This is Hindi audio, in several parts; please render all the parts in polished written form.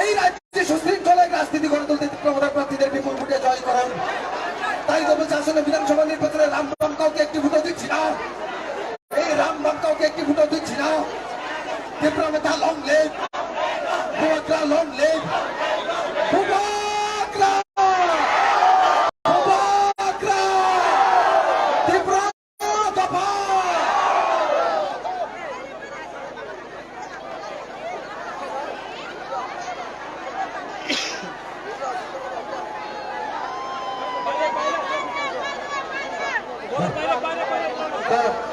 এই রাজ্যে সুশৃঙ্খলায় রাজনীতি গড়ে তুলতে প্রধান প্রার্থীদের বিপুল ভোটে জয় দিচ্ছি না, এই রামবাম কাউকে একটি ফুটো দিচ্ছি না। ত্রিপুরা মেধা লং লিভ, ভুবাকরা লং লিভ, ভুবাকরা ভুবাকরা ত্রিপুরা দফা।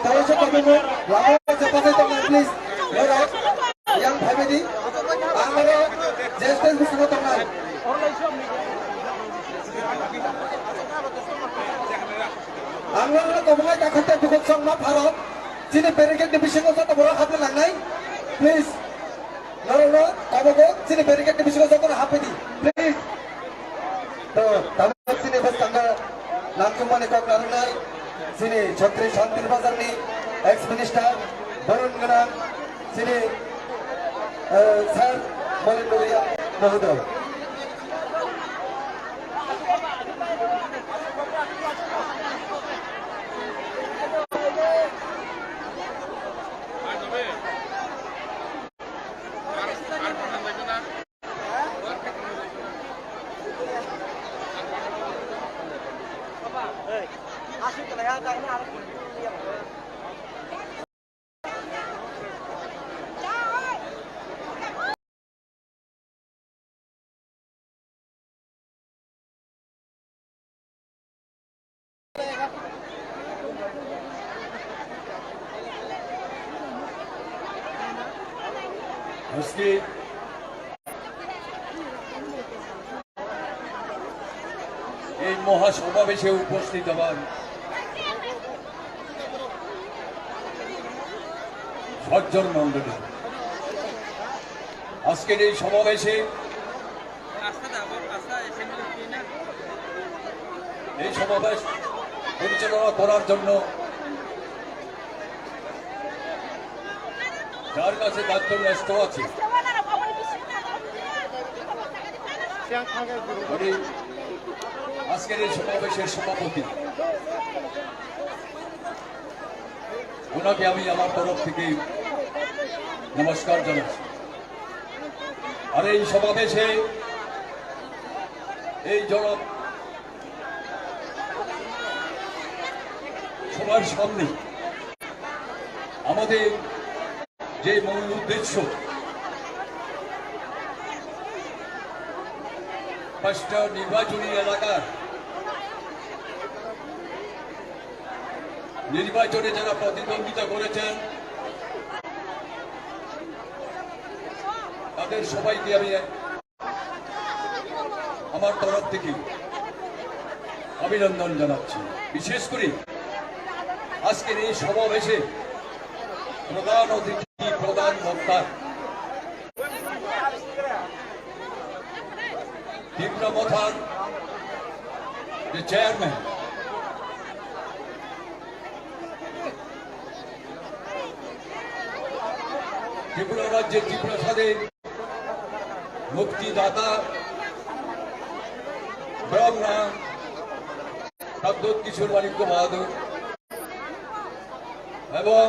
Tayo sa pagmumo, wala sa pagkakita please. Alright, yang family, ang mga gestes gusto mo taman. Ang mga kumangay kakanta bukod sa mga parot, sini barricade division ko sa tabura hapon lang nay, please. Lalo, kamugo, sini barricade division ko sa tabura hapon di, please. To, taman sini bas tangga, langsung mana kau kelar nay. Sini Chhatri Shantir Bazar ni ex-minister Varun Ganang sini Sir Malindoria Mahoday. আজকে এই মহাসমাবেশে উপস্থিত হবার সজ্জন মণ্ডলী, আজকের এই সমাবেশে এই সমাবেশ পরিচালনা করার জন্য যার কাছে দায়িত্ব ন্যস্ত আছে উনি আজকের এই সমাবেশের সভাপতি, ওনাকে আমি আমার তরফ থেকে নমস্কার জানাচ্ছি। আর এই সমাবেশে এই জনক সবার সামনে আমাদের যে মূল উদ্দেশ্য, পাঁচটা নির্বাচনী এলাকার নির্বাচনে যারা প্রতিদ্বন্দ্বিতা করেছেন তাদের সবাইকে আমি আমার তরফ থেকে অভিনন্দন জানাচ্ছি। বিশেষ করে আজকের এই সমাবেশে প্রধান অতিথি, প্রধান বক্তা ত্রিপুরা মথার যে চেয়ারম্যান ত্রিপুরা রাজ্যের ত্রিপুরা স্বাধীন মুক্তিদাতা ব্রহ্মা প্রদ্যোৎ কিশোর মাণিক্য বাহাদুর এবং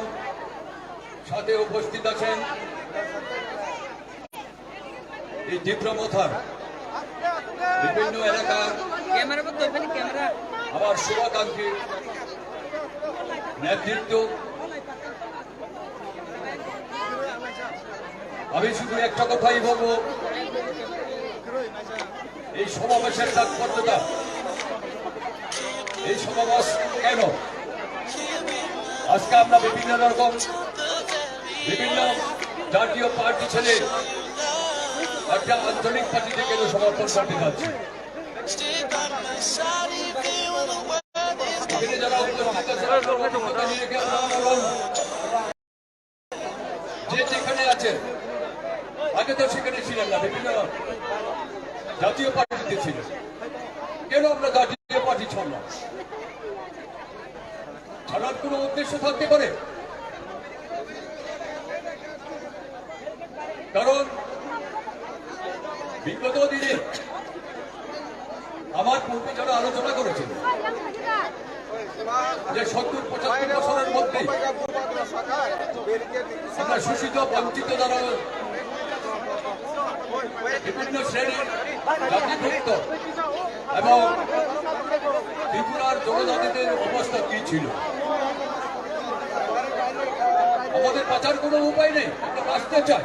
সাথে উপস্থিত আছেন এই ত্রিপুরা মথার বিভিন্ন এলাকার আমার শুভাকাঙ্ক্ষী নেতৃত্ব। আমি শুধু একটা কথাই বলবো, এই সমাবেশের তাৎপর্যতা, এই সমাবেশ কেন আজকে আমরা বিভিন্ন জাতীয় পার্টি ছেড়ে একটা আঞ্চলিক পার্টিতে কেন সমর্থন করতে যাচ্ছি। যারা যে যেখানে আছেন, আগে তো সেখানে ছিলেন না, বিভিন্ন জাতীয় পার্টিতে ছিলেন, কেন আমরা জাতীয় পার্টি ছাড়লাম? ছাড়ার কোন উদ্দেশ্য থাকতে পারে? কারণ বিগত দিনে আমার পূর্বে যারা আলোচনা করেছেন যে 70-75 বছরের মধ্যে আমরা শোষিত বঞ্চিত দ্বারা বিভিন্ন শ্রেণীর জাতিভুক্ত এবং ত্রিপুরার জনজাতিদের অবস্থা কি ছিল। আমাদের বাঁচার কোনো উপায় নেই, আমরা বাঁচতে চাই।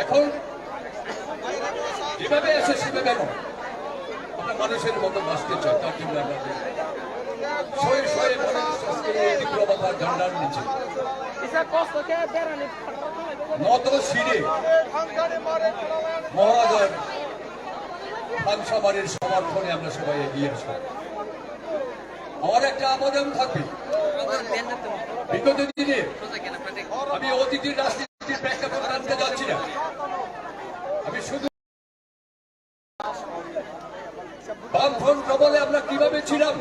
এখন যেভাবে আছে সেভাবে নয়, আমরা মানুষের মতো বাঁচতে চাই। তার জন্য আমাদের শয়ে শয়ে তীব্রতার ঝান্ডার নিচে নত শিরে মহারাজার খানসামারের সমর্থনে আমরা সবাই এগিয়ে আসবো। আমার একটা আবেদন থাকবে, বিগত দিনে আমি অতীতের রাজনীতির প্রেক্ষাপট জানতে যাচ্ছি না, আমি শুধু বামফ্রন্ট প্রবলে আমরা কিভাবে ছিলাম,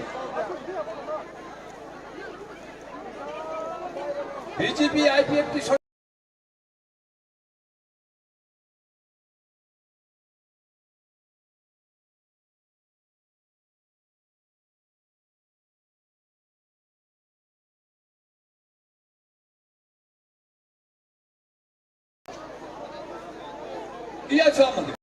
বিজেপি আইপিএফটি কি আছে আমাদের।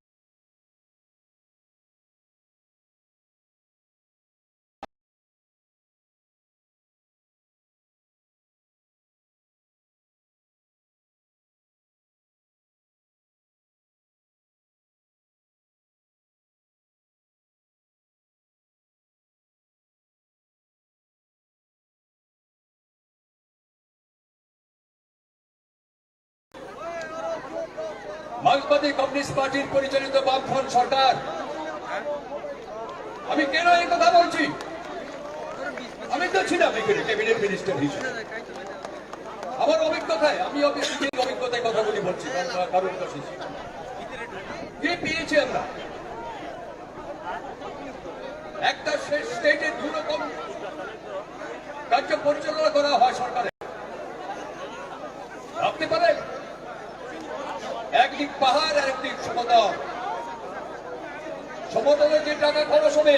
মার্ক্সবাদী কমিউনিস্ট পার্টির পরিচালিত বামফ্রন্ট সরকার, আমি কেন এই কথা বলছি, আমি তো ছিলাম এখানে ক্যাবিনেট মিনিস্টার হিসেবে। আমার অভিজ্ঞতায়, আমি অভিজ্ঞতায় কথা বলছি, কারণ কি পেয়েছি আমরা। একটা স্টেটে দুরকম কার্য পরিচালনা করা হয় সরকারের, ভাবতে পারেন। একদিক পাহাড় আর একদিক সমতল। সমতলে যে টাকা খরচ হবে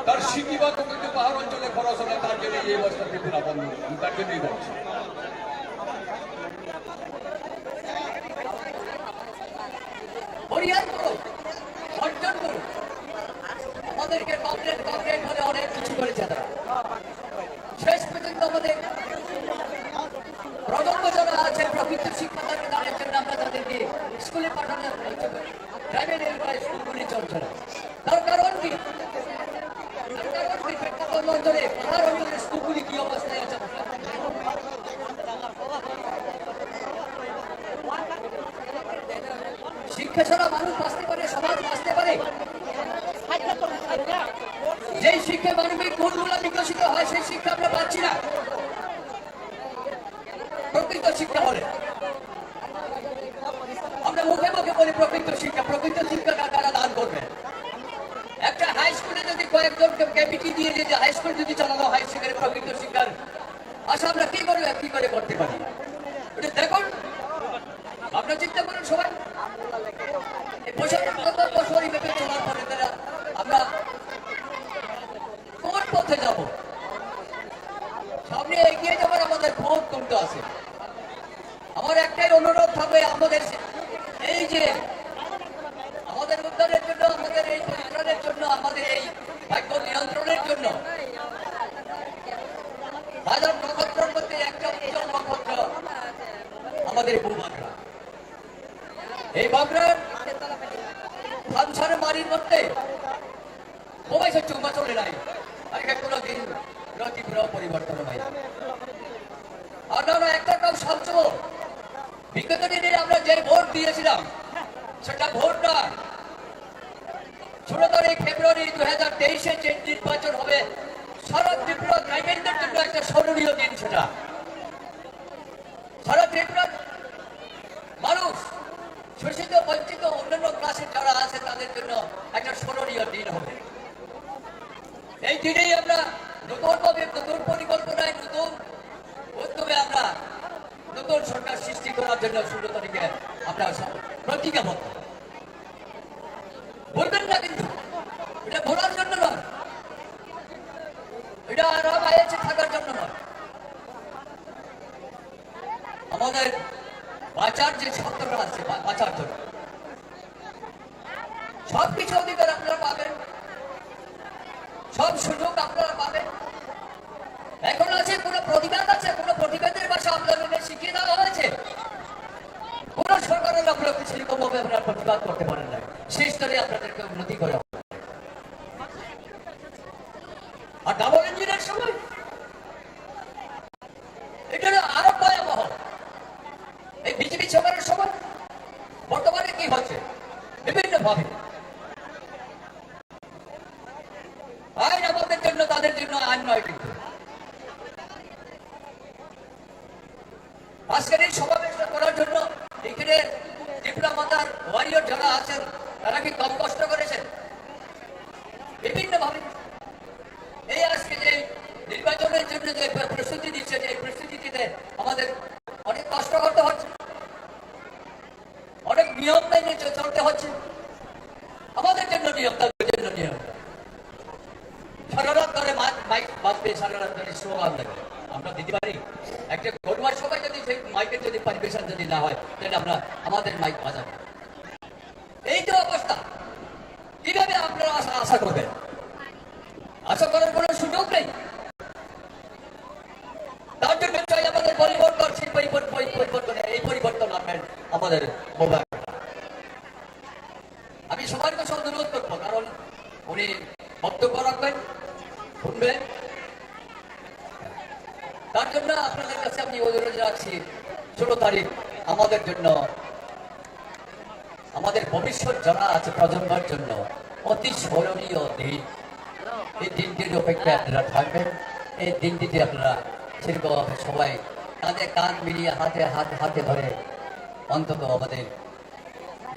তার সিকি বা কিন্তু পাহাড় অঞ্চলে খরচ হবে, তার জন্য এই অবস্থা ত্রিপুরা বন্ধ, আমি তার জন্যই বলছি। আমাদেরকে অনেক কিছু করেছে তারা। শেষ পর্যন্ত আমাদের প্রজন্ম যারা আছে প্রকৃত শিক্ষা তাদের জন্য আমরা তাদেরকে স্কুলে পাঠানোর প্রাইভেট স্কুলগুলি চলছে না। তার কারণ কি? অঞ্চলে পাহাড় অঞ্চলের স্কুলগুলি কি অবস্থায় আছে? শিক্ষা ছাড়া মানুষ বাঁচতে পারে, সমাজ বাঁচতে পারে। যেই শিক্ষায় মানবিক গুণগুলো বিকশিত হয় সেই শিক্ষা আমরা পাচ্ছি না। প্রকৃত শিক্ষা বলে আমরা মুখে মুখে বলি প্রকৃত শিক্ষা কারা দান করবে? একটা হাই স্কুলে যদি কয়েকজনকে ক্যাপিটি দিয়ে যে হাই স্কুল যদি চালানো হয় সেখানে প্রকৃত শিক্ষার আশা আমরা কি করে করতে পারি? দেখুন, আপনারা চিন্তা করুন সবাই, বছর এইভাবে চলার পরে তারা আমরা কোন পথে যাব? সামনে এগিয়ে যাবার আমাদের ভোট করতে আছে। আমার একটাই অনুরোধ থাকবে, আমাদের এই যে আমাদের উদ্ধারের জন্য, আমাদের এই পরিত্রাণের জন্য, আমাদের এই ভাগ্য নিয়ন্ত্রণের জন্য হাজার নক্ষত্রের মধ্যে একটা উজ্জ্বল নক্ষত্র আমাদের ভূভাগরা। এই বাগরার খানসারের বাড়ির মধ্যে মোবাইল চুম্বা চলে নাই, কোনো দিন তীব্র পরিবর্তন হয়। আমরা একটা কাজ সবচেয়ে বিগত দিনে আমরা যে ভোট দিয়েছিলাম সেটা ভোটটা 16 তারিখ ফেব্রুয়ারি 2023-এ যে নির্বাচন হবে সারা ত্রিপুরা ট্রাইবেলদের জন্য একটা স্মরণীয় দিন। সেটা সারা ত্রিপুরার মানুষ, শোষিত বঞ্চিত অন্যান্য ক্লাসের যারা আছে তাদের জন্য একটা স্মরণীয় দিন হবে। এই দিনেই আমরা নতুনভাবে, নতুন পরিকল্পনায়, নতুন উদ্যোগে আমরা নতুন সরকার সৃষ্টি করার জন্য 16 তারিখে আমরা প্রতিজ্ঞাবদ্ধ। বলবেন না কিন্তু, এটা ভোলার জন্য নয়, বাঁচার যে শব্দটা আছে বাঁচার জন্য সবকিছু অধিকার আপনারা পাবেন, সব সুযোগ আপনারা পাবেন। এখন আছে কোনো প্রতিবাদ আছে, কোনো প্রতিবাদের ভাষা আপনাদের শিখিয়ে দেওয়া হয়েছে? কোন সরকারের আপনাকে সেরকম ভাবে আপনারা প্রতিবাদ করতে পারেন না, সেই স্তরে আপনাদেরকে উন্নতি করে। আর ডাবল ইঞ্জিনের সময় এটা আরো ভয়াবহ। এই বিজেপি সরকারের সময় বর্তমানে কি হচ্ছে বিভিন্ন ভাবে আইন আমাদের জন্য, তাদের জন্য আইন নয়। কিন্তু আজকের এই সমাবেশটা করার জন্য এখানে ডিপ্লোমাতার ওয়ারিয়র যারা আছেন তারা কি কম কষ্ট করেছেন? বিভিন্ন ভাবে এই আজকে যে নির্বাচনের জন্য যে প্রস্তুতি দিচ্ছে, যে প্রস্তুতিতে আমাদের অনেক কষ্ট করতে হচ্ছে, অনেক নিয়ম মেনে চলতে হচ্ছে। আমাদের জন্য নিয়ম, তাদের জন্য নিয়ম। সারা রাত ধরে মাইক বাজবে, সারা রাত ধরে স্লোগান দেবে, আমরা দিতে পারি? একটা গরুয়ার সবাই যদি সেই মাইকের যদি পারমিশন যদি না হয় তাহলে আমরা আমাদের মাইক বাজাবো। এই তো অবস্থা। কিভাবে আপনারা আশা করবেন? আশা করার কোনো সুযোগ নেই। তার জন্য চাই আমাদের পরিবর্তন, সেই পরিবর্তনে এই পরিবর্তন আনবেন আমাদের মোবাইল। আমি সবার কাছে অনুরোধ করবো, কারণ উনি বক্তব্য রাখবেন, শুনবেন। তার জন্য আপনাদের কাছে আমি অনুরোধ রাখছি, 16 তারিখ আমাদের জন্য, আমাদের ভবিষ্যৎ যারা আছে প্রজন্মের জন্য অতি স্মরণীয় দিন। এই দিনটির অপেক্ষায় আপনারা থাকবেন। এই দিনটিতে আপনারা সেরকমভাবে সবাই কাঁধে কাঁধ মিলিয়ে হাতে হাতে ধরে অন্তত আমাদের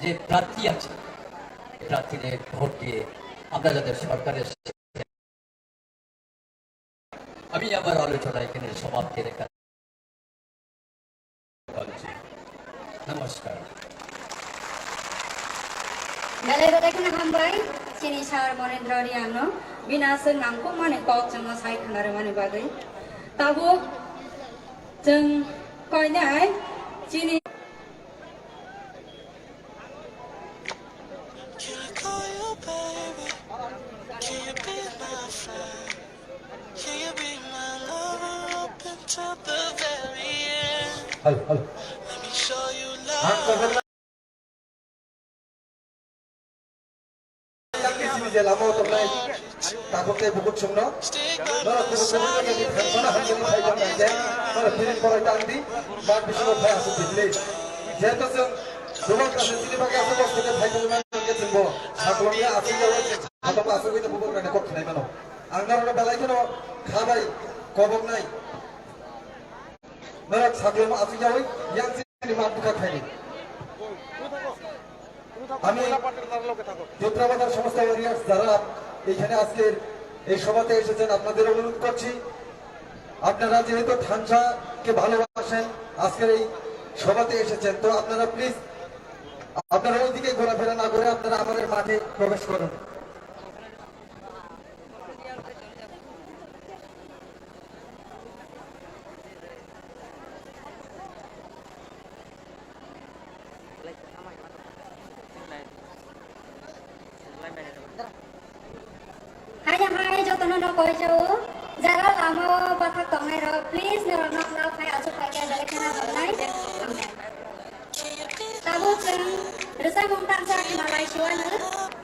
যে প্রার্থী আছে প্রার্থীদের ভোট দিয়ে আমরা যাদের সরকারের, আমি আমার আলোচনা এখানে সমাপ্তি রেখা। নমস্কার। Dalai hambai chini sar mone drari ano binasa namko mane kok changa sai khanare mane bagai tabo jeng koi nai chini Hello. যে লামো তোমরা তাকতে বহুত শুন নরা খুব কবি যদি ফেনছনা হাতে খাই করতে যায় নরা ফিরিন পরে টান্দি বাদ বিষ্ণু ভাই আসু দিলে যেহেতু তোমার কাছে সিনেমাকে আসে বসতে ভাই তুমি কে চিনবো সাকলমিয়া আসি যাওয়া হাতে আসু কইতে বুবর কানে করতে নাই মানো আঙ্গারটা বেলাই কেন খাবাই কবক নাই নরা সাকলম আসি যাওই ইয়াং সিনেমা দুকা খাইনি আমি যোত্রাবাজার সমস্ত এরিয়ার যারা এখানে আজকের এই সভাতে এসেছেন আপনাদের অনুরোধ করছি, আপনারা যেহেতু ঠানসাকে ভালোবাসেন আজকের এই সভাতে এসেছেন, তো আপনারা প্লিজ আপনারা ওইদিকে ঘোরাফেরা না করে আপনারা আমাদের মাঠে প্রবেশ করুন। hai jotono no koi jau jara lamo bathak tongai ro please no no no khai asu khai ke dale kana banai tabo cheng resai mongtan sa malai shuana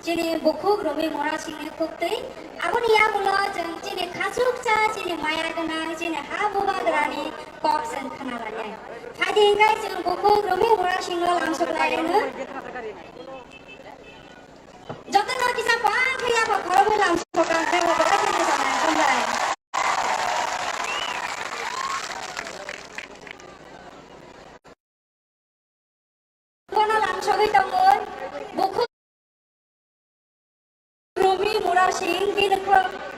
chini bukhuk robi mora singni khukte aboni ya bulo cheng chini khasuk cha chini maya kana chini ha buba grani kok sen khana lani phadi ngai cheng bukhuk robi mora singlo lamsuk lai ne jotono kisa pa khia pa khoro lamsuk ka ke bo ba chini sana kamrai kono lamsuk oi tongon bukhuk robi mora sing bin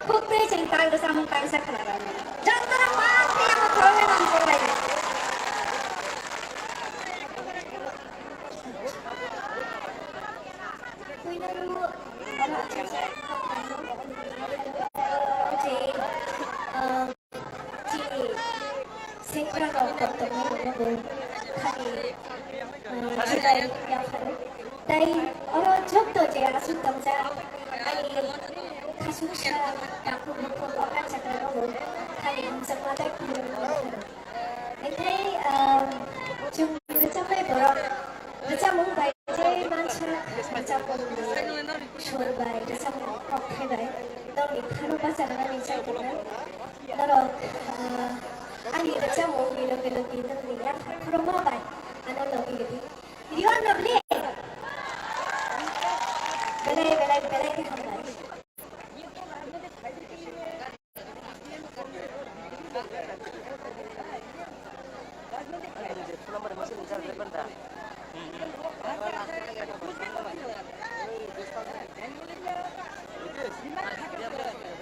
khukte cheng tai da samung tai sa khana lani jotono pa khia pa khoro lamsuk lai खालि जुलाइ याफानो दाइ अरो जोक्तो जे आसु तमजा अनि खासुसा दाखु मुखो अकान सकरानो खालि हमसमा दाइ खुलुमो ओमफ्राय जों रोजाबनाय बर' रोजाबमुंबाय जे मानसिया रोजाबमुं सरबाय रोजाबमुं खबफैबाय गावनि खानो बाजारनानै जायदोंमोन दारो आंनि रोजाबमुं लोगो लोगो नोंनिया खुलुमबाय आनो लोगो लोगो बिदियाव नबले बेलाय खालामबाय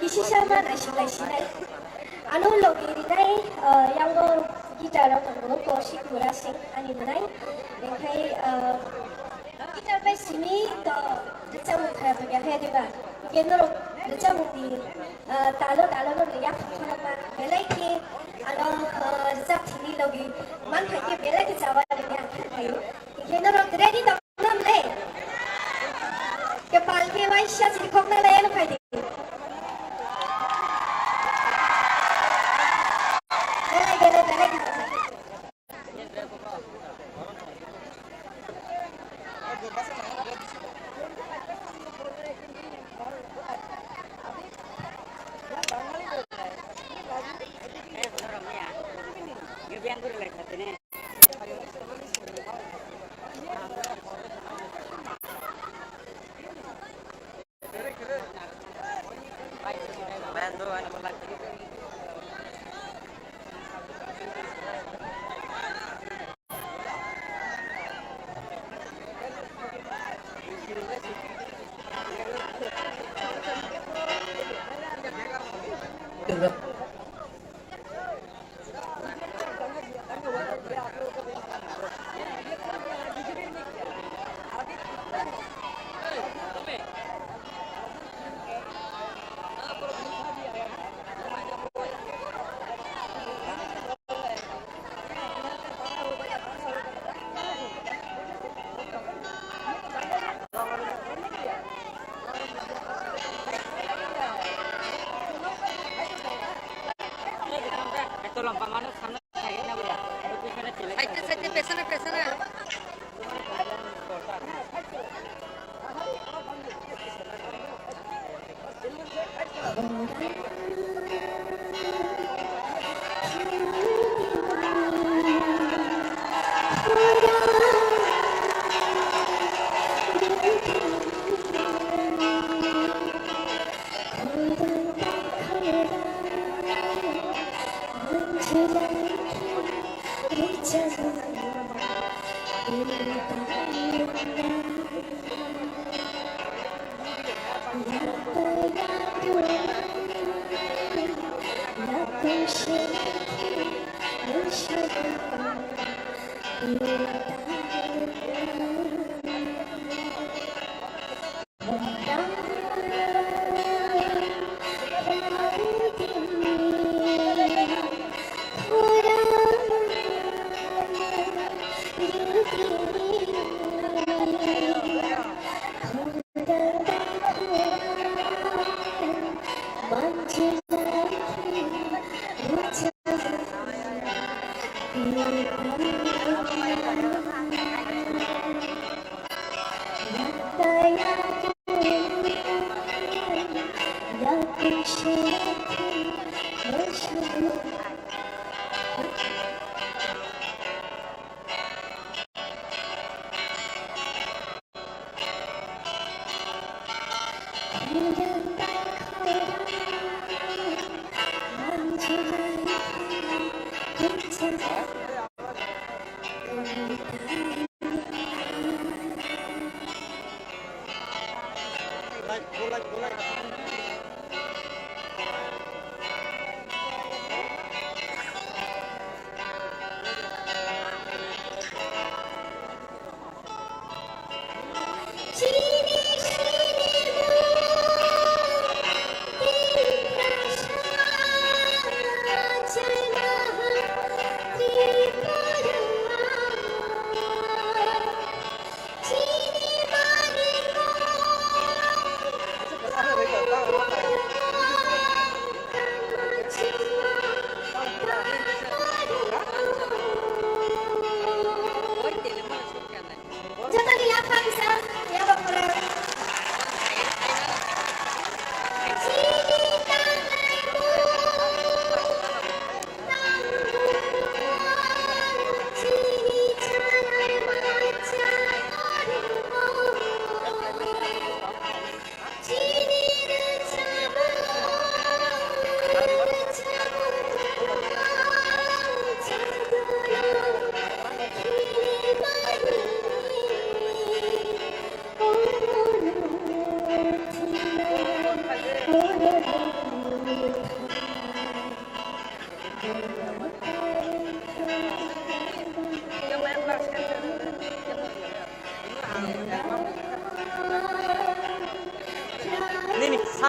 Isi sama nasi anu logi dinai yang go gitar atau posik kurasing ani dinai engkai gitar pai sini to decamu kaya bagian haya juga kenoro decamu di talo no liya khana pa belai ki anu decam sini logi man khai belai ki jawa liya khai kenoro ready to nam le ke pal ke waisya sini khokna le no khai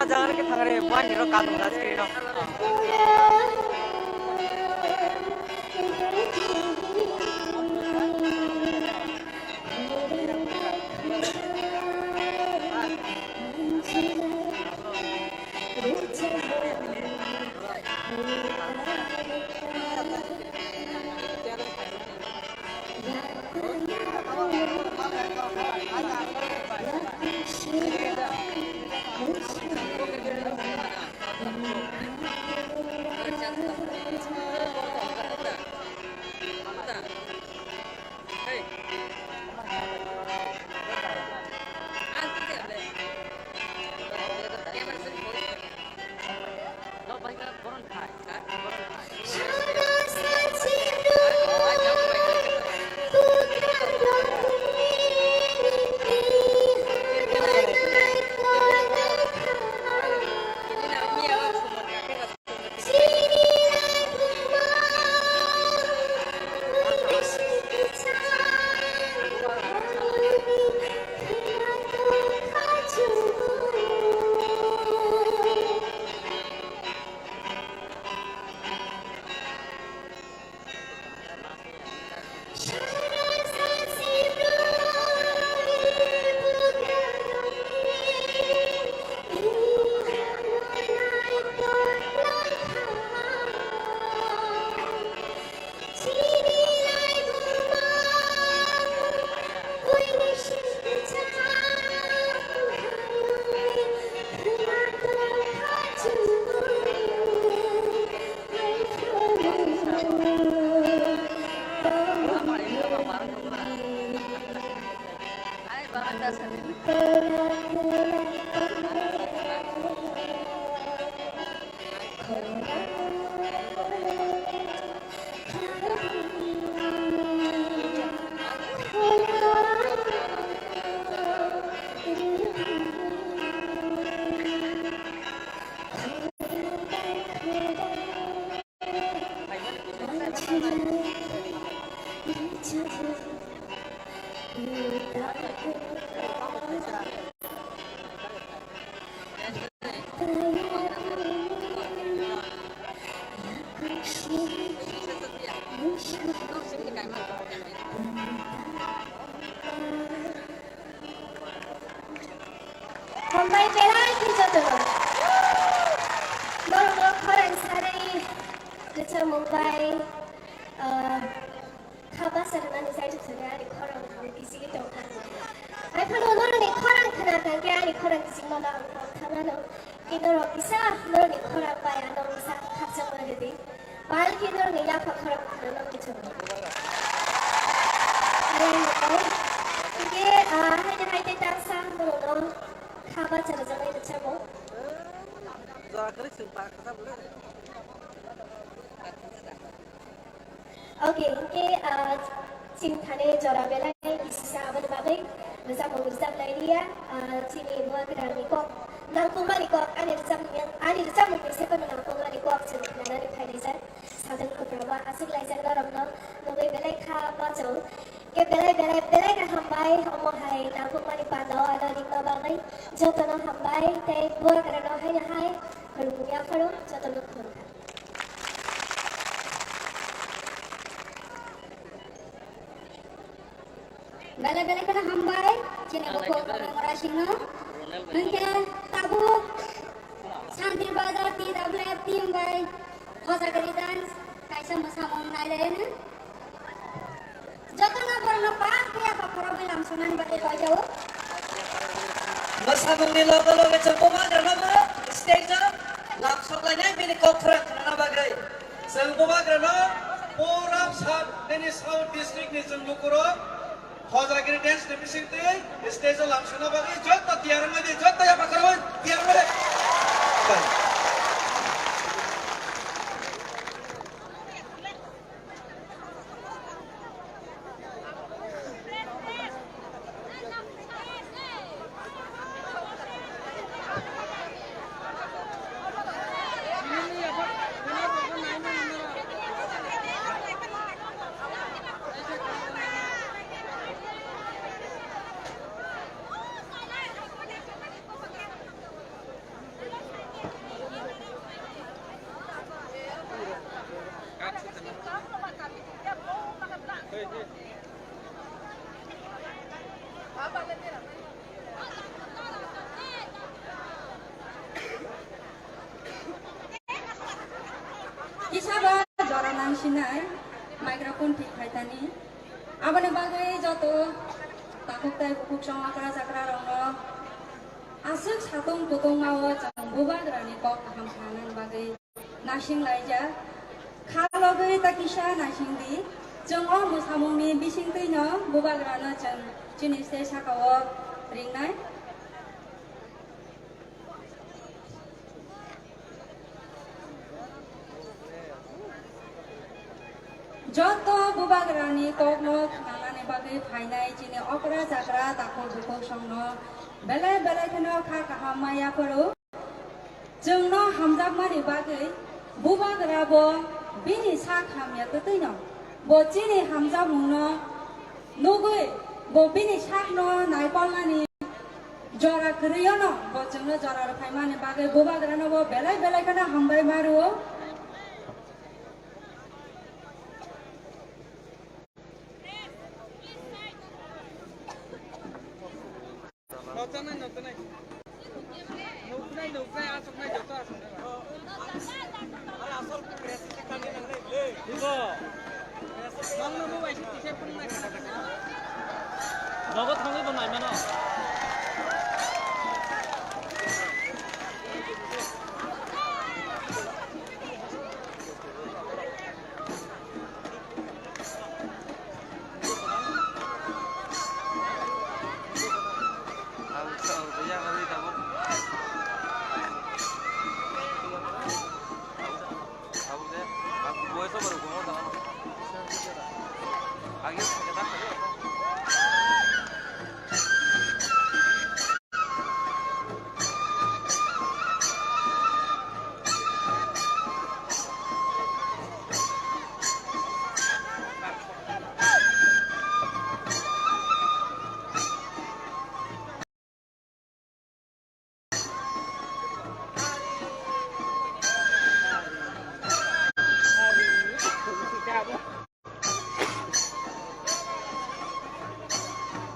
jangan kita ngare buat hero kadung das kira. Mumbai belai kita tu. Baru korang sehari kita Mumbai khabar serana ni saya tu sehari korang kami kisi kita kan. Ay kalau orang ni korang kena tangga ni korang kisi mana kena no. Kita orang bisa orang ni korang bayar orang bisa khasa mana jadi. Bal kita orang ni apa korang kena no kita. Ini hai hai tangsa orang khabar serana itu cakap. Okay, ini cinta ni jora belai isi sahabat bagai bersama bersama dia sini dua kenal nikah. Nangkung balik kok ani bersama siapa nangkung balik kok cerita dari Thailand. Sahaja keberapa asal lain orang no mungkin belai khabar jauh. Ke belai ke hambai omahai nangkung balik pandau ada di bagai jauh no hambai teh dua kerana hai kalau punya kalau jatuh no kalau. Bala-bala kena hambai, cina buku orang Cina. Mungkin tabuk, santir bazar tidak boleh timbai. Hoza keridan, kaisa masam naik ni. Jatuh nak bernapak, dia apa problem sunan balik jauh. Masam ni logo cempoman dalam stage langsung lainnya pilih konfront kerana bagai. Cempoman kerana orang South District ni cembukurok. Hozagiri dance division te stage langsung bagi jod tiar made jod ya pakarwan tiar made Kisaba jora nang sinai microphone ঠিক খাইতানি abane bagai joto takuk tai bukuk song akra sakra rongo asuk satung putung mawo jang bubagrani kok kaham kanan bagai nasing laija khalogai takisa nasing di jong o musamungni bising tino bubagrana jang jinis te sakawo ringnai joto bubagrani kokno khanane bagai phainai jini okra jakra takul bukuk songno belai belai khano kha kaham maya poro jongno hamjabmani bagai bubagrabo bini sa khamya totino bo jini hamjabmungno nugui bo bini sakno naipolnani jora kriyono bo jongno jora phaimani bagai bubagrano bo belai belai khano hambai maru 너가 당근 돈 알면은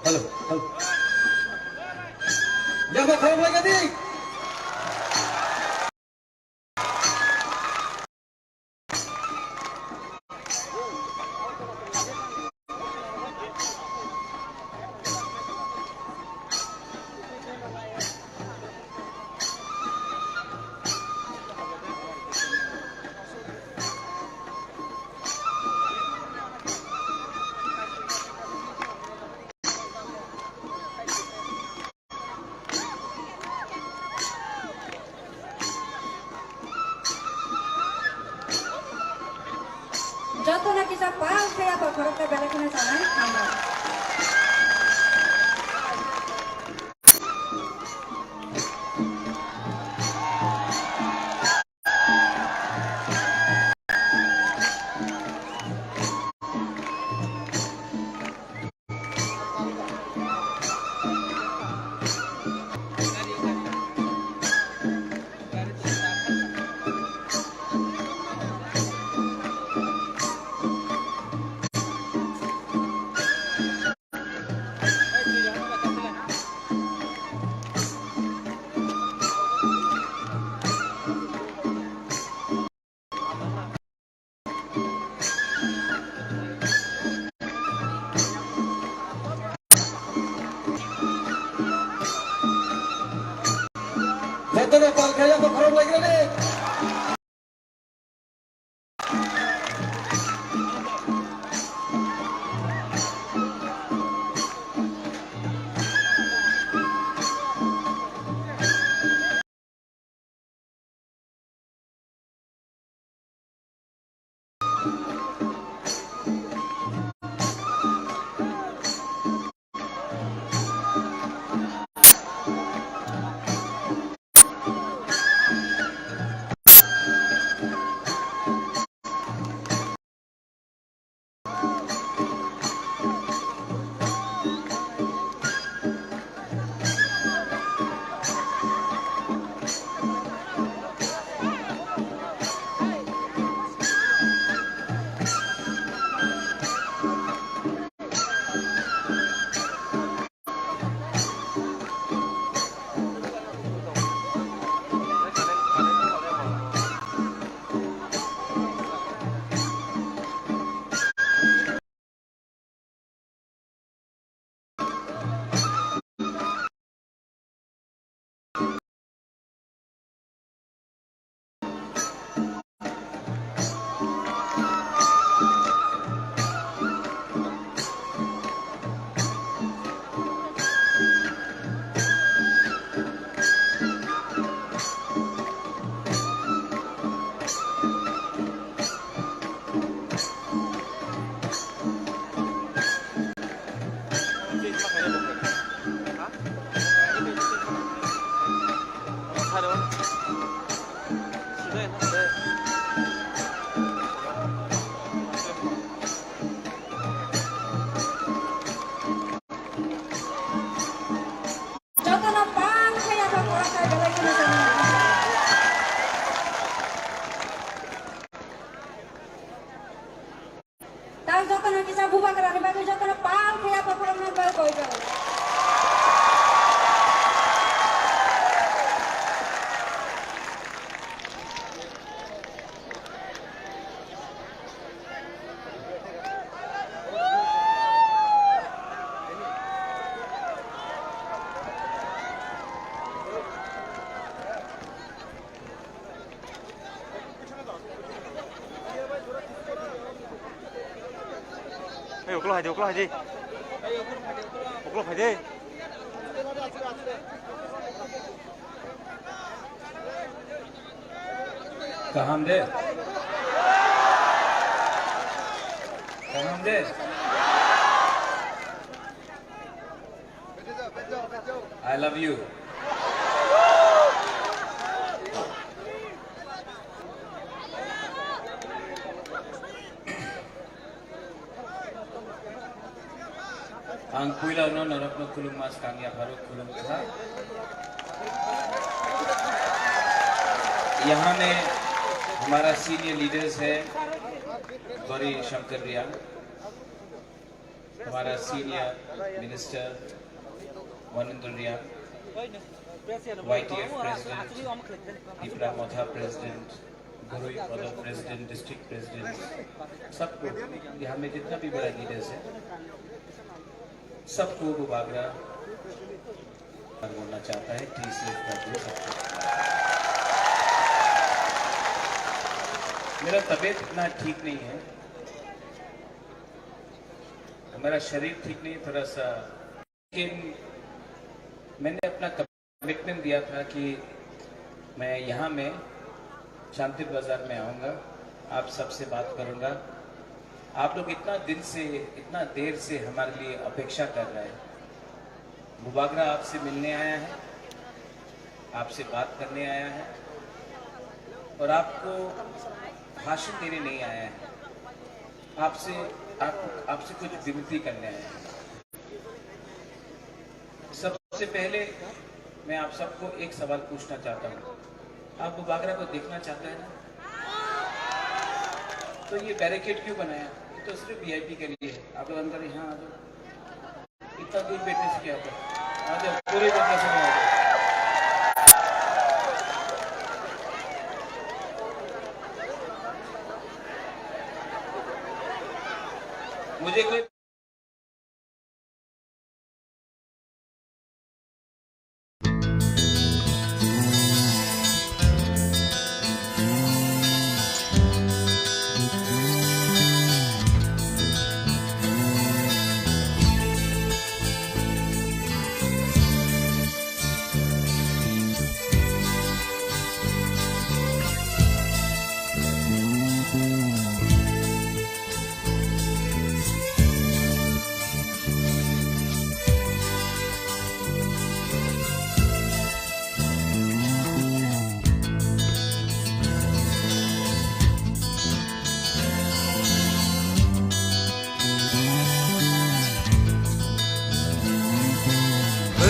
Halo, halo. Jangan kau lagi di. joto na kisa pang kaya pa korok ka balik na sana hamba তার যত না কিছু বুবাগ্রানি বাকি যত না পাল খেয়া পাপড় না বের কই যাও Ê, ốc lo hay gì? Ốc lo hay gì? Kahamde. Kahamde. I love you. Ang kuila no narap no kulum mas kangya baru kulum था यहाँ में हमारा सीनियर लीडर्स है गौरी शंकर रिया, हमारा सीनियर मिनिस्टर वनिंद्र रिया, YTF प्रेसिडेंट दीपरा मोथा प्रेसिडेंट, गुरु पदम प्रेसिडेंट, डिस्ट्रिक्ट प्रेसिडेंट, सबको यहाँ में जितना भी बड़ा लीडर्स है सबको वो बागरा बोलना चाहता है। TCF का सबको मेरा तबीयत इतना ठीक नहीं है, मेरा शरीर ठीक नहीं थोड़ा सा, लेकिन मैंने अपना कमिटमेंट दिया था कि मैं यहाँ में शांति बाजार में आऊँगा, आप सबसे बात करूँगा। आप लोग इतना देर से हमारे लिए अपेक्षा कर रहे हैं। बुबागरा आपसे मिलने आया है, आपसे बात करने आया है और आपको भाषण देने नहीं आया है, आपसे कुछ विनती करने आया है। सबसे पहले मैं आप सबको एक सवाल पूछना चाहता हूँ, आप बुबागरा को देखना चाहते हैं ना? तो ये बैरिकेड क्यों बनाया? ये तो सिर्फ VIP के लिए है। आप लोग अंदर यहाँ आ जाओ, इतना दूर बैठने से क्या होता है? आ जाओ, पूरे जगह से आ जाओ। मुझे कोई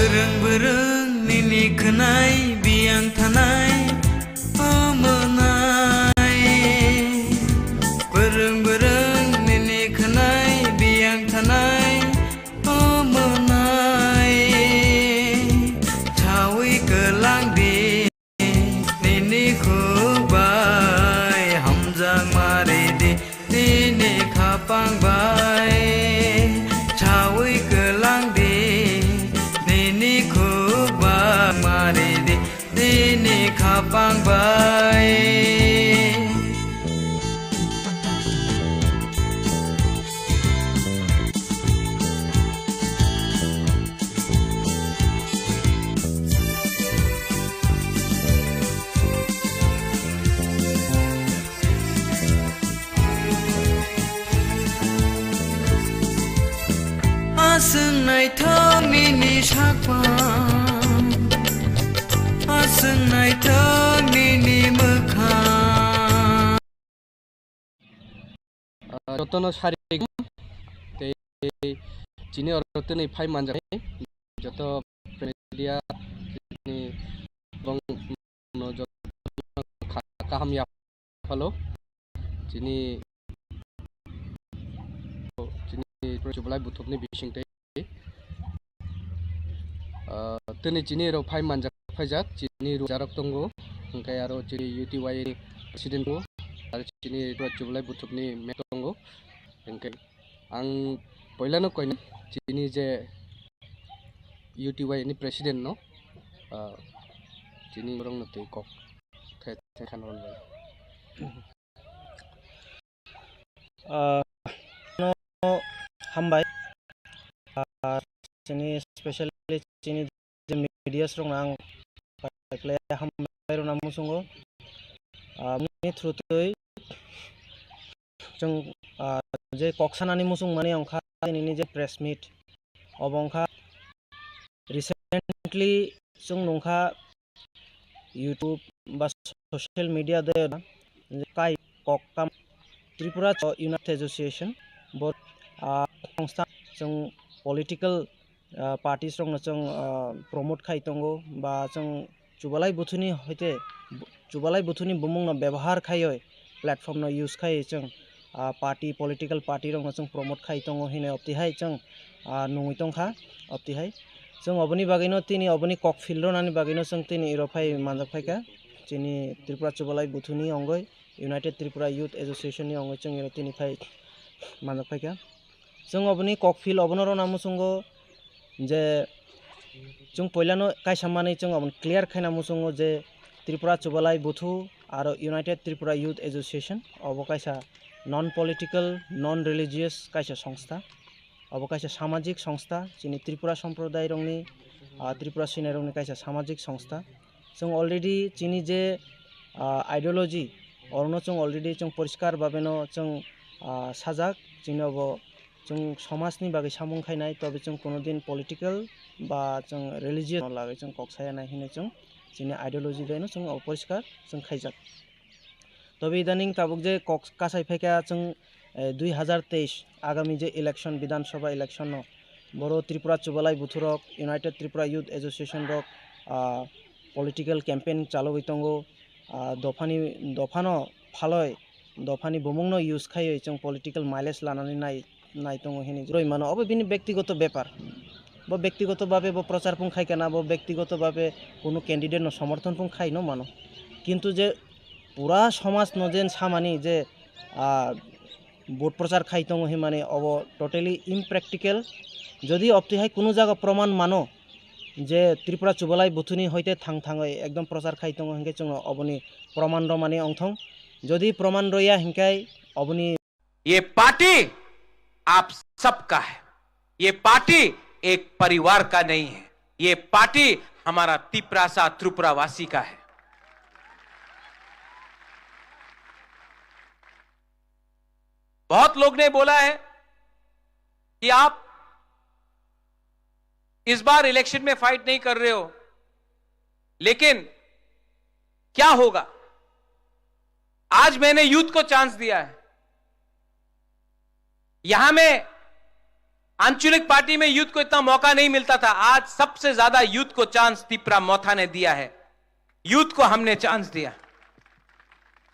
Bereng-bereng nini kenai biang tanai pemenai. Bereng-bereng nini kenai biang tanai pemenai. Cawi kelang di nini kubai hamjang mari di nini kapang bai. Cawi kelang di nini kubai mari di nini kapang bai. Asengnaय thong nini sakpang, asengnaय thong nini mokhang. যতন শারীরিক যিনি অরতনি ফাই মানজাই যত মিডিয়া যিনি এবং কাহামিয়া ফলো যিনি जुबलाय बुथुमनि बिसिंते तनि चिनि रो फाइ मानजाक फाइजाक चिनि रुजारक दंगो ओंखाय आरो चिनि UTY प्रेसिडेन्ट दंगो आरो चिनि जुबलाय बुथुमनि मेट दंगो ओंखाय आं पहिलानो कयनो चिनि जे UTY नि प्रेसिडेन्ट न चिनि रंग नते कक थे खानल हामबाय जोंनि स्पेशली जोंनि मीडिया रंग आं पाइप्लाय हामबाय रना मुसुंगो नि थ्रुयै जों जे कक्सानानि मुसुं माने अंखा नि जे प्रेस मीट अबंखा रिसेंटली जों नंखा यूट्यूब बा सोशल मीडिया दे काई कक्काम त्रिपुरा यूथ एसोसिएशन बहुत संस्था जों पॉलिटिकल पार्टीज रंग जों प्रमोट खाइतंगो बा जों जुबालाय बुथुनि होते जुबालाय बुथुनि बुमुंग व्यवहार खायो प्लेटफॉर्म न यूज खायो जों पार्टी पॉलिटिकल पार्टी रंग जों प्रमोट खाइतंगो हिने अपतिहाय जों नङितंखा अपतिहाय जों अबनि बागैनो तिनि अबनि कक फिल्ड नानि बागैनो जों तिनि इरोफाय मानजाक फायका तिनि त्रिपुरा जुबालाय बुथुनि अंगय यूनाइटेड त्रिपुरा यूथ एसोसिएशन नि अंगय जों इरो तिनि फाय मानजाक फायका जों अबनि कक फिल्ड अबनो रना मुसुंगो जे जों पहिलानो कायसामानै जों अबन क्लियर खायना मुसुंगो जे त्रिपुरा जुबालाय बुथु आरो यूनाइटेड त्रिपुरा यूथ एसोसिएशन अब कायसा नन पॉलिटिकल नन रिलीजियस कायसा संस्था अब कायसा सामाजिक संस्था जिनि त्रिपुरा सम्प्रदाय रंगनि त्रिपुरा सिनाय रंगनि कायसा सामाजिक संस्था जों अलरेडी जिनि जे आइडियोलॉजी अरनो जों अलरेडी जों परिष्कार भाबेनो जों साजाक जिनोब जों समाजनि बागै सामुं खायनाय तबे जों कोनो दिन पॉलिटिकल बा जों रिलीजियस लागै जों कक्साया नायहिने जों जिनि आइडियोलॉजी देनो जों अपरिष्कार जों खायजाक तबे इदानिं ताबुक जे कासाय फायका जों 2023 आगामी जे इलेक्शन विधानसभा इलेक्शन न बरो त्रिपुरा जुबालाय बुथुरक यूनाइटेड त्रिपुरा यूथ एसोसिएशन रक पॉलिटिकल कैंपेन चालू गइतंगो दफानो फालय दफानि बुमुंनो यूज खायो जों पॉलिटिकल माइलेज लानानै नायतंगो हिनि जय मानो अब बिनि व्यक्तिगत व्यापार बो व्यक्तिगत भावे बो प्रचार पुं खाय केना बो व्यक्तिगत भावे कोनो कैंडिडेट न समर्थन पुं खाय न मानो किंतु जे पूरा समाज न जेन सामानि जे भोट प्रचार खाइतंगो हि माने अब टोटली इम्प्रैक्टिकल जदि अपतिहाय कोनो जागा प्रमाण मानो जे त्रिपुरा जुबालाय बुथुनि होइते थांगै एकदम प्रचार खाइतंगो हिंके जों अबनि प्रमाण र माने अंथं जदि प्रमाण रया हिंकाय अबनि ये पार्टी आप सबका है, ये पार्टी एक परिवार का नहीं है, ये पार्टी हमारा तिपरासा त्रिपुरावासी का है। बहुत लोग ने बोला है कि आप इस बार इलेक्शन में फाइट नहीं कर रहे हो, लेकिन क्या होगा? आज मैंने यूथ को चांस दिया है। यहां में आंचलिक पार्टी में यूथ को इतना मौका नहीं मिलता था, आज सबसे ज्यादा यूथ को चांस त्रिपुरा मोथा ने दिया है। यूथ को हमने चांस दिया।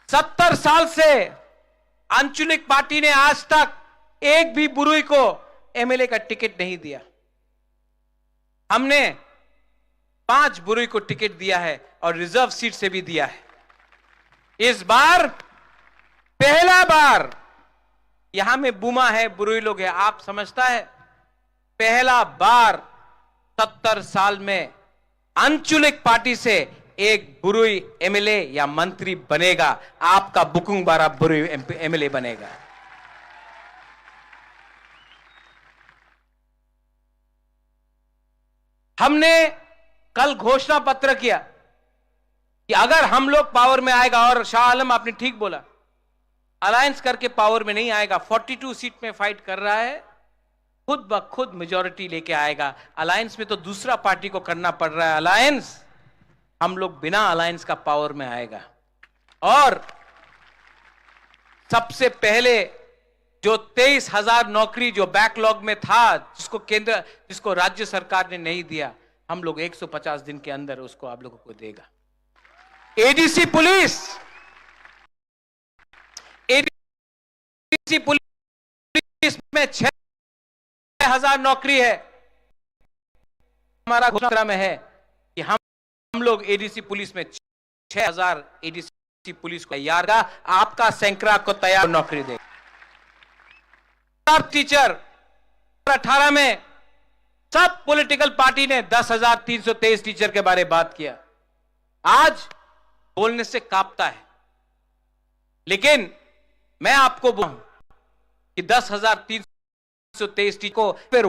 70 साल से आंचलिक पार्टी ने आज तक एक भी बुरुई को एमएलए का टिकट नहीं दिया। हमने 5 बुरुई को टिकट दिया है और रिजर्व सीट से भी दिया है। इस बार पहला बार यहां में बुमा है, बुरुई लोग है, आप समझता है पहला बार 70 साल में आंचलिक पार्टी से एक बुरुई एमएलए या मंत्री बनेगा। आपका बुकुंग बारा बुरुई एमएलए बनेगा। हमने कल घोषणा पत्र किया कि अगर हम लोग पावर में आएगा, और शाह आलम आपने ठीक बोला, अलायंस करके पावर में नहीं आएगा, 42 सीट में फाइट कर रहा है, खुद ब खुद मेजॉरिटी लेके आएगा। अलायंस में तो दूसरा पार्टी को करना पड़ रहा है अलायंस, हम लोग बिना अलायंस का पावर में आएगा। और सबसे पहले जो 23,000 नौकरी जो बैकलॉग में था, जिसको राज्य सरकार ने नहीं दिया, हम लोग 150 दिन के अंदर उसको आप लोगों को देगा। एडीसी पुलिस में 6 10,000 नौकरी है। हमारा घोषणा में है कि हम लोग एडीसी पुलिस में 6,000 एडीसी पुलिस को तैयार का, आपका सैंकड़ा को तैयार नौकरी दे। टीचर 18 में सब पॉलिटिकल पार्टी ने 10,323 टीचर के बारे में बात किया। आज बोलने से कांपता है, लेकिन मैं आपको बोलूं कि 10,323 टीचर को फिर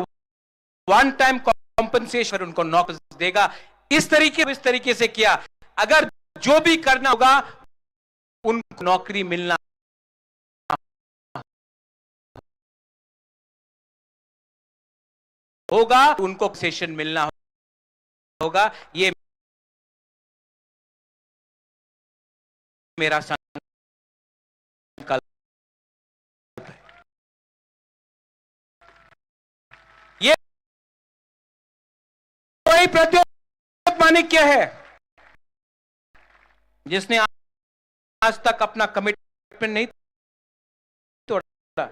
वन टाइम कॉम्पनसेशन उनको नौकरी देगा। इस तरीके से किया। अगर जो भी करना होगा उनको नौकरी मिलना होगा, उनको सेशन मिलना होगा। ये मेरा संकल्प है। ये कोई प्रद्योत माणिक्य है जिसने आज तक अपना कमिटमेंट नहीं तोड़ा।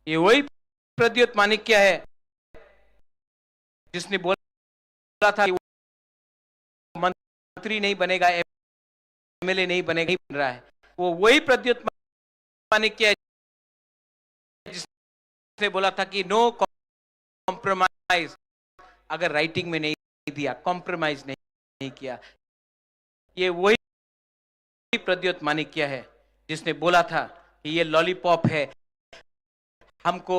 ये वही प्रद्योत माणिक्य है जिसने बोला था कि वो मंत्री नहीं बनेगा, एमएलए नहीं बनेगा, नहीं बन रहा है। वो वही प्रद्योत माणिक्य है जिसने बोला था कि नो कॉम्प्रोमाइज। अगर राइटिंग में नहीं दिया, कॉम्प्रोमाइज नहीं किया। ये वही प्रद्योत माणिक्य है जिसने बोला था कि ये लॉलीपॉप है, हमको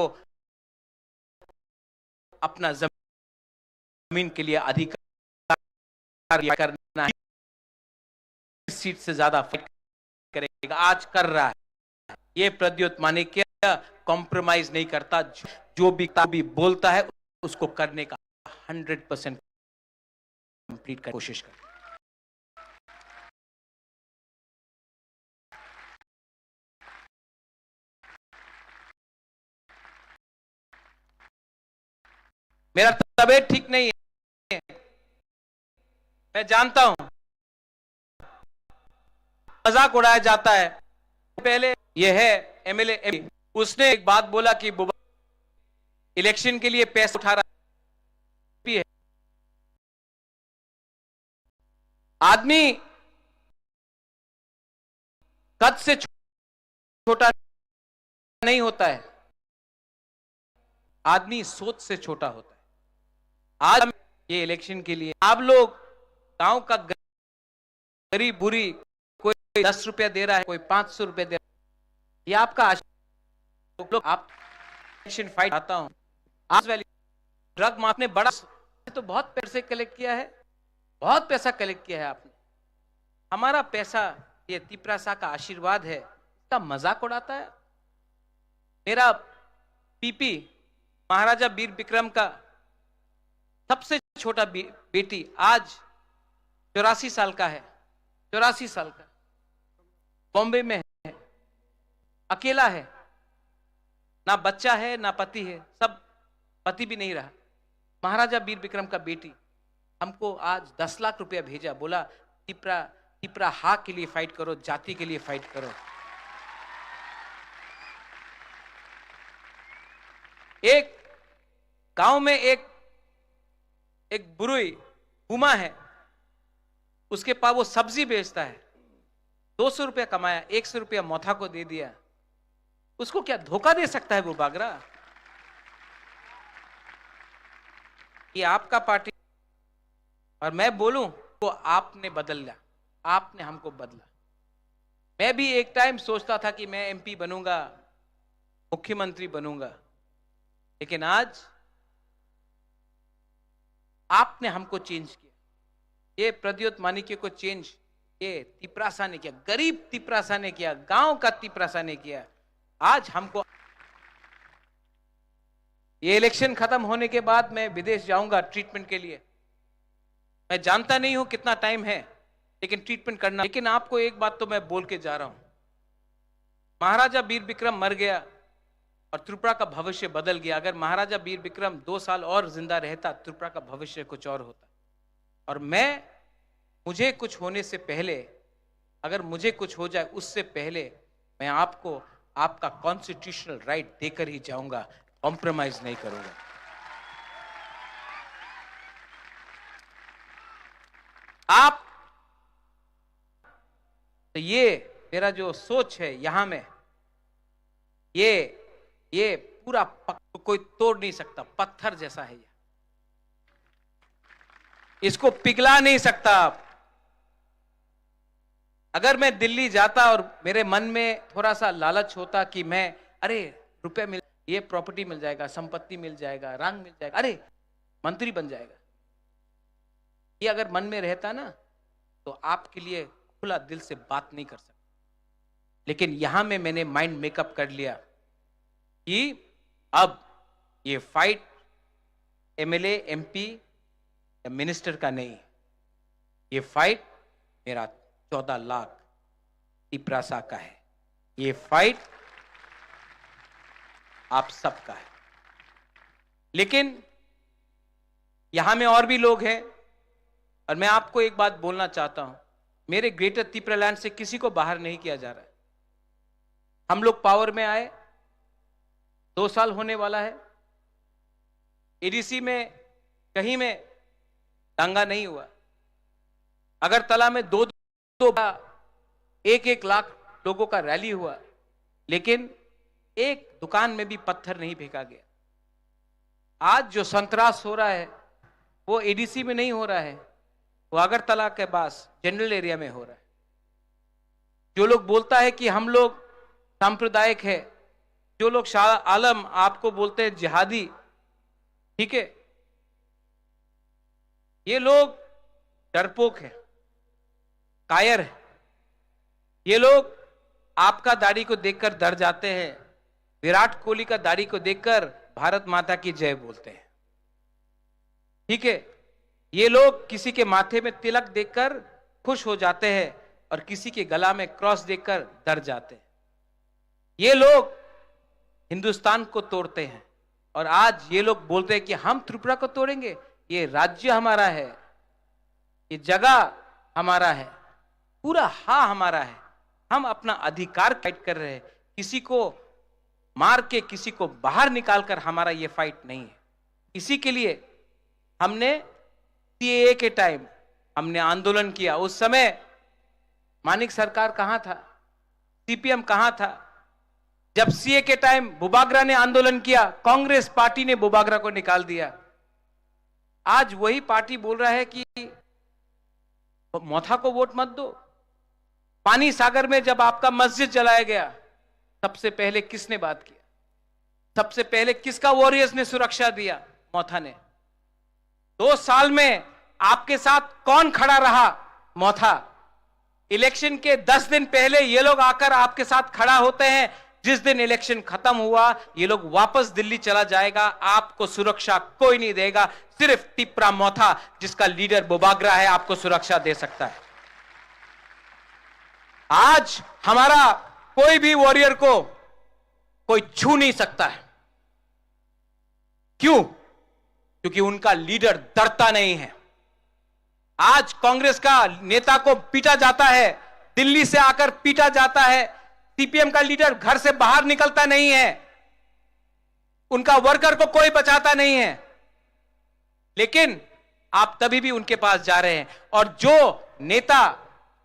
अपना जमीन के लिए अधिकार करना है, इस सीट से ज्यादा फाइट करेगा। आज कर रहा है। ये प्रद्योत माणिक्य कॉम्प्रोमाइज नहीं करता। जो भी बोलता है उसको करने का 100% कंप्लीट कर कोशिश कर। मेरा तबीयत ठीक नहीं है, मैं जानता हूं। मजाक उड़ाया जाता है। पहले यह है एमएलए, उसने एक बात बोला कि इलेक्शन के लिए पैसे उठा रहा है। आदमी कद से छोटा नहीं होता है, आदमी सोच से छोटा होता है। आज ये इलेक्शन के लिए आप लोग गांव का गरीब बुरी, कोई 10 रुपया दे रहा है, कोई 500 रुपया दे रहा है, ये आपका लोग आप इलेक्शन फाइट आता हूं। आज वाली ड्रग माफिया ने बड़ा तो बहुत पैसे कलेक्ट किया है, बहुत पैसा कलेक्ट किया है आपने। हमारा पैसा ये तिपरासा का आशीर्वाद है, इसका मजाक उड़ाता है। मेरा पीपी महाराजा वीर विक्रम का सबसे छोटा बेटी आज 84 साल का है, 84 साल का, बॉम्बे में है, अकेला है, ना बच्चा है ना पति है, सब पति भी नहीं रहा। महाराजा वीर विक्रम का बेटी हमको आज 10 लाख रुपया भेजा, बोला तिपरा हा के लिए फाइट करो, जाति के लिए फाइट करो। एक गांव में एक बुरुई उमा है, उसके पास वो सब्जी बेचता है, 200 रुपया कमाया, 100 रुपया मौथा को दे दिया। उसको क्या धोखा दे सकता है वो बागरा? ये आपका पार्टी, और मैं बोलूं तो आपने बदला, आपने हमको बदला। मैं भी एक टाइम सोचता था कि मैं एमपी बनूंगा, मुख्यमंत्री बनूंगा, लेकिन आज आपने हमको चेंज किया। ये प्रद्योत माणिक्य को चेंज ये तिपरासा ने किया, गरीब तिपरासा ने किया, गांव का तिपरासा ने किया। आज हमको ये इलेक्शन खत्म होने के बाद मैं विदेश जाऊंगा ट्रीटमेंट के लिए। मैं जानता नहीं हूं कितना टाइम है, लेकिन ट्रीटमेंट करना। लेकिन आपको एक बात तो मैं बोल के जा रहा हूं, महाराजा वीर विक्रम मर गया और त्रिपुरा का भविष्य बदल गया। अगर महाराजा वीर विक्रम 2 साल और जिंदा रहता, त्रिपुरा का भविष्य कुछ और होता। और मुझे कुछ होने से पहले, अगर मुझे कुछ हो जाए उससे पहले, मैं आपको आपका कॉन्स्टिट्यूशनल राइट देकर ही जाऊंगा, कॉम्प्रोमाइज नहीं करूंगा। आप तो ये मेरा जो सोच है यहां में, ये पूरा कोई तोड़ नहीं सकता, पत्थर जैसा है ये, इसको पिघला नहीं सकता आप। अगर मैं दिल्ली जाता और मेरे मन में थोड़ा सा लालच होता कि मैं, अरे रुपए मिल, ये प्रॉपर्टी मिल जाएगा, संपत्ति मिल जाएगा, रंग मिल जाएगा, अरे मंत्री बन जाएगा, ये अगर मन में रहता ना तो आपके लिए खुला दिल से बात नहीं कर सकता। लेकिन यहां में मैंने माइंड मेकअप कर लिया कि अब ये फाइट एमएलए, एमपी या मिनिस्टर का नहीं, ये फाइट मेरा 14 लाख टिप्रासा का है, ये फाइट आप सबका है। लेकिन यहां में और भी लोग हैं, और मैं आपको एक बात बोलना चाहता हूं, मेरे ग्रेटर त्रिपुरालैंड से किसी को बाहर नहीं किया जा रहा है। हम लोग पावर में आए, 2 साल होने वाला है, एडीसी में कहीं में दंगा नहीं हुआ, अगरतला में 1-1 लाख लोगों का रैली हुआ, लेकिन एक दुकान में भी पत्थर नहीं फेंका गया। आज जो संतरास हो रहा है वो एडीसी में नहीं हो रहा है, वो अगरतला के पास जनरल एरिया में हो रहा है। जो लोग बोलता है कि हम लोग सांप्रदायिक है, जो लोग शाह आलम आपको बोलते हैं जिहादी, ठीक है, ये लोग डरपोक है, कायर है, ये लोग आपका दाढ़ी को देखकर डर जाते हैं, विराट कोहली का दाढ़ी को देखकर भारत माता की जय बोलते हैं, ठीक है, ये लोग किसी के माथे में तिलक देखकर खुश हो जाते हैं और किसी के गला में क्रॉस देखकर डर जाते हैं। ये लोग हिंदुस्तान को तोड़ते हैं, और आज ये लोग बोलते हैं कि हम त्रिपुरा को तोड़ेंगे। ये राज्य हमारा है, ये जगह हमारा है, पूरा हाँ हमारा है, हम अपना अधिकार फाइट कर रहे हैं। किसी को मार के, किसी को बाहर निकालकर हमारा ये फाइट नहीं है। इसी के लिए हमने सीएए के टाइम हमने आंदोलन किया। उस समय मानिक सरकार कहां था, सीपीएम कहां था? जब सीए के टाइम बुबागरा ने आंदोलन किया, कांग्रेस पार्टी ने बुबागरा को निकाल दिया। आज वही पार्टी बोल रहा है कि मोथा को वोट मत दो। पानी सागर में जब आपका मस्जिद जलाया गया, सबसे पहले किसने बात किया? सबसे पहले किसका वॉरियर्स ने सुरक्षा दिया? मोथा ने। 2 साल में आपके साथ कौन खड़ा रहा? मोथा। इलेक्शन के 10 दिन पहले ये लोग आकर आपके साथ खड़ा होते हैं। जिस दिन इलेक्शन खत्म हुआ, ये लोग वापस दिल्ली चला जाएगा, आपको सुरक्षा कोई नहीं देगा, सिर्फ टिप्रा मोथा जिसका लीडर बुबागरा है आपको सुरक्षा दे सकता है। आज हमारा कोई भी वॉरियर को कोई छू नहीं सकता है। क्यों? क्योंकि उनका लीडर डरता नहीं है। आज कांग्रेस का नेता को पीटा जाता है, दिल्ली से आकर पीटा जाता है, सीपीएम का लीडर घर से बाहर निकलता नहीं है, उनका वर्कर को कोई बचाता नहीं है, लेकिन आप तभी भी उनके पास जा रहे हैं। और जो नेता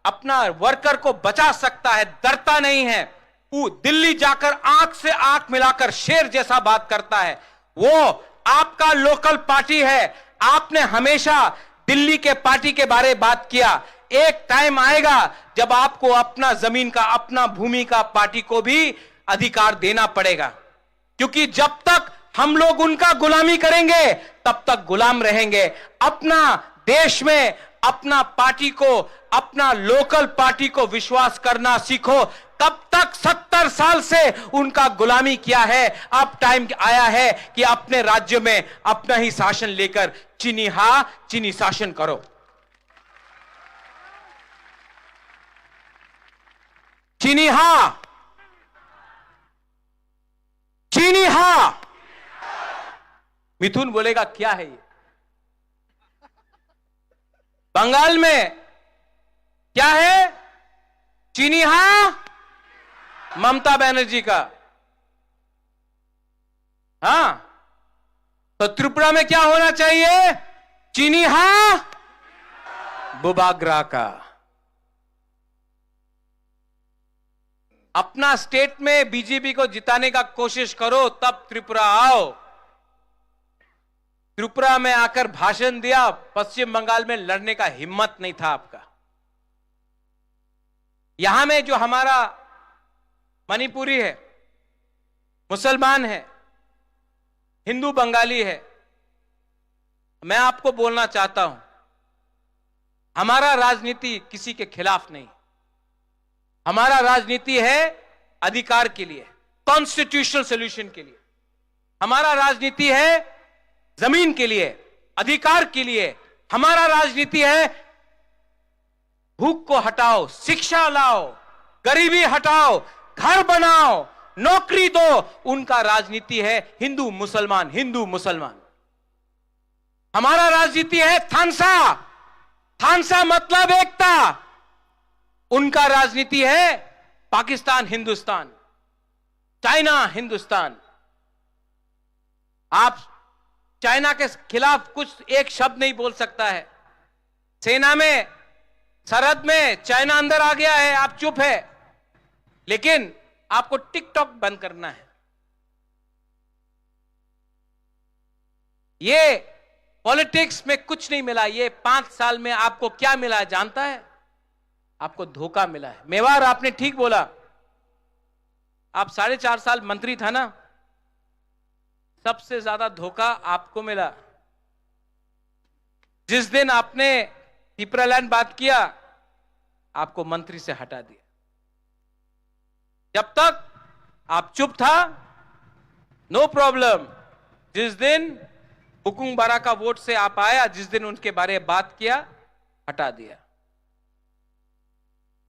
अपना वर्कर को बचा सकता है, डरता नहीं है, वो दिल्ली जाकर आंख से आंख मिलाकर शेर जैसा बात करता है, वो आपका लोकल पार्टी है। आपने हमेशा दिल्ली के पार्टी के बारे में बात किया। एक टाइम आएगा जब आपको अपना जमीन का, अपना भूमि का पार्टी को भी अधिकार देना पड़ेगा, क्योंकि जब तक हम लोग उनका गुलामी करेंगे तब तक गुलाम रहेंगे। अपना देश में अपना पार्टी को, अपना लोकल पार्टी को विश्वास करना सीखो। तब तक 70 साल से उनका गुलामी किया है। अब टाइम आया है कि अपने राज्य में अपना ही शासन लेकर चीनी हाँ, चीनी शासन करो। चीनी हाँ, चीनी हाँ। मिथुन बोलेगा क्या है ये? बंगाल में क्या है? चीनी हाँ, ममता बनर्जी का। हाँ, तो त्रिपुरा में क्या होना चाहिए? चीनी हाँ, बुबागरा का। अपना स्टेट में बीजेपी को जिताने का कोशिश करो, तब त्रिपुरा आओ। त्रिपुरा में आकर भाषण दिया, पश्चिम बंगाल में लड़ने का हिम्मत नहीं था आपका। यहां में जो हमारा मणिपुरी है, मुसलमान है, हिंदू बंगाली है, मैं आपको बोलना चाहता हूं, हमारा राजनीति किसी के खिलाफ नहीं। हमारा राजनीति है अधिकार के लिए, कॉन्स्टिट्यूशनल सॉल्यूशन के लिए। हमारा राजनीति है जमीन के लिए, अधिकार के लिए। हमारा राजनीति है भूख को हटाओ, शिक्षा लाओ, गरीबी हटाओ, घर बनाओ, नौकरी दो। उनका राजनीति है हिंदू मुसलमान, हिंदू मुसलमान। हमारा राजनीति है थानसा, थानसा मतलब एकता। उनका राजनीति है पाकिस्तान हिंदुस्तान, चाइना हिंदुस्तान। आप चाइना के खिलाफ कुछ एक शब्द नहीं बोल सकता है। सेना में, सरहद में चाइना अंदर आ गया है, आप चुप है। लेकिन आपको टिकटॉक बंद करना है। ये पॉलिटिक्स में कुछ नहीं मिला। ये 5 साल में आपको क्या मिला है जानता है? आपको धोखा मिला है। मेवाड़, आपने ठीक बोला। आप 4.5 साल मंत्री था ना, सबसे ज्यादा धोखा आपको मिला। जिस दिन आपने पिपरालैंड बात किया, आपको मंत्री से हटा दिया। जब तक आप चुप था, नो प्रॉब्लम। जिस दिन हुकुम बारा का वोट से आप आया, जिस दिन उनके बारे में बात किया, हटा दिया।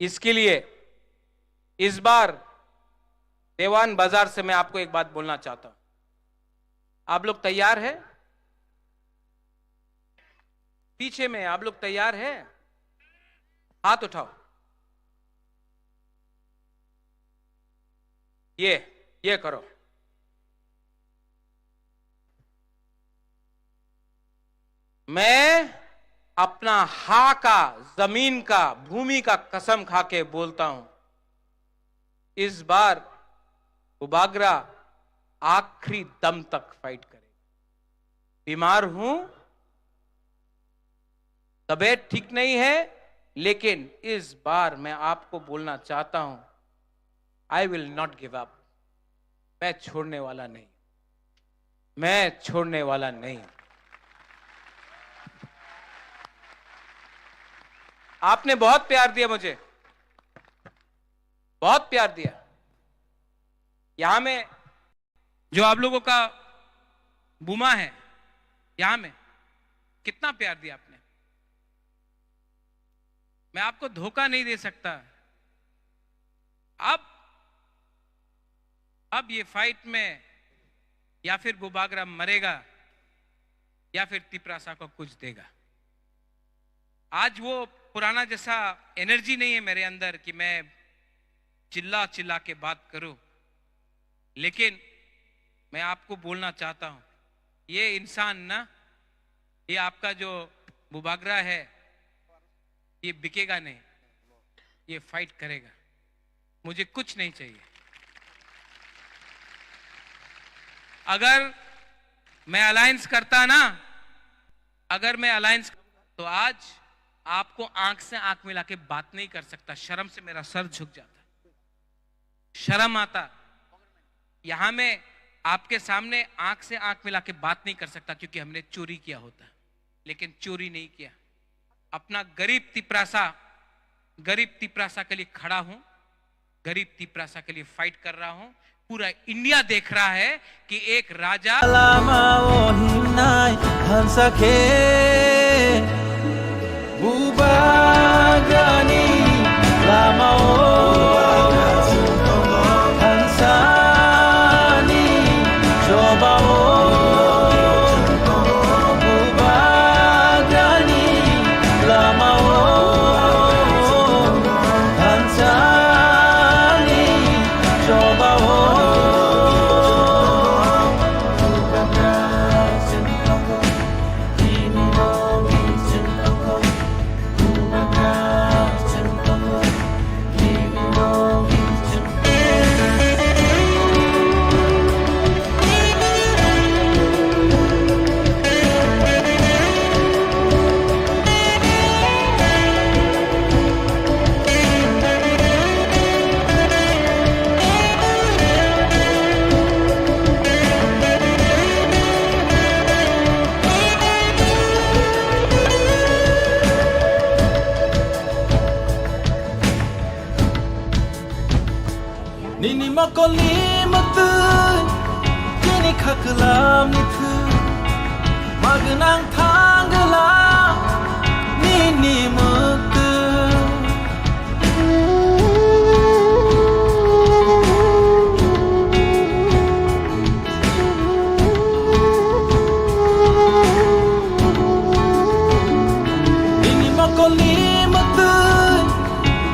इसके लिए इस बार देवान बाजार से मैं आपको एक बात बोलना चाहता हूं। आप लोग तैयार हैं? पीछे में आप लोग तैयार हैं? हाथ उठाओ। ये करो। मैं अपना हा का, जमीन का, भूमि का कसम खा के बोलता हूं, इस बार बुबागरा आखिरी दम तक फाइट करेगा। बीमार हूं, तबीयत ठीक नहीं है, लेकिन इस बार मैं आपको बोलना चाहता हूं, I will not give up. मैं छोड़ने वाला नहीं, मैं छोड़ने वाला नहीं। आपने बहुत प्यार दिया मुझे, बहुत प्यार दिया। यहां में जो आप लोगों का बुमा है, यहां में कितना प्यार दिया आपने। मैं आपको धोखा नहीं दे सकता। अब ये फाइट में या फिर बुबागरा मरेगा या फिर तिपरासा को कुछ देगा। आज वो पुराना जैसा एनर्जी नहीं है मेरे अंदर कि मैं चिल्ला चिल्ला के बात करूं। लेकिन मैं आपको बोलना चाहता हूं, ये इंसान ना, ये आपका जो बुबागरा है, ये बिकेगा नहीं, ये फाइट करेगा। मुझे कुछ नहीं चाहिए। अगर मैं अलायंस करता ना, अगर मैं अलायंस, तो आज आपको आंख से आंख मिला के बात नहीं कर सकता। शर्म से मेरा सर झुक जाता, शर्म आता। यहां में आपके सामने आंख से आंख मिला के बात नहीं कर सकता, क्योंकि हमने चोरी किया होता। लेकिन चोरी नहीं किया। अपना गरीब तिपरासा के लिए खड़ा हूं, गरीब तिपरासा के लिए फाइट कर रहा हूं। पूरा इंडिया देख रहा है कि एक राजा Bubagani Lamao Hansani Shobao Bubagani Lamao Hansani Nini makoli matu Kini kakalam nitu Magenang tanggalam Nini matu Nini makoli matu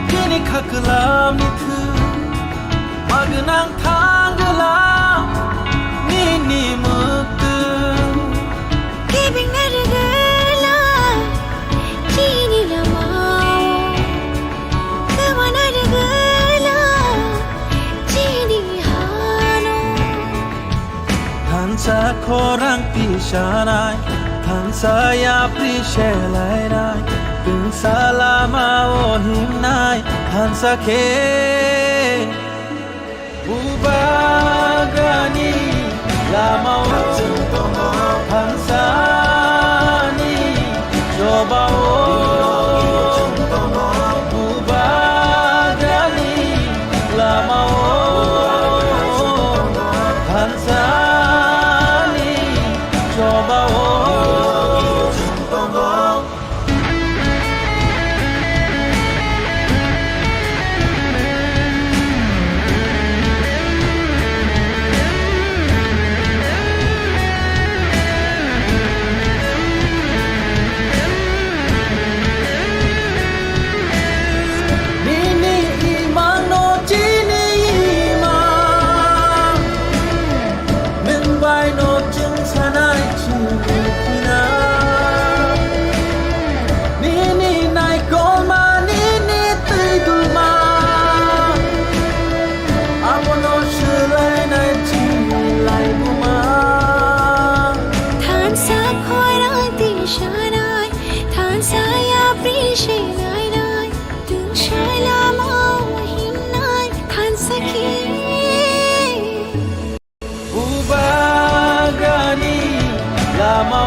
Kini kakalam nitu Magenang tanggalam Nini muktu Kibing nargala Chini lamao Kawan nargala Chini hano Hansa korang pisanai Hansa ya prishelai Deng salama ohimnai Hansa ke Ubagani lama Hansani coba Ubagani lama Hansani coba Ubagani lama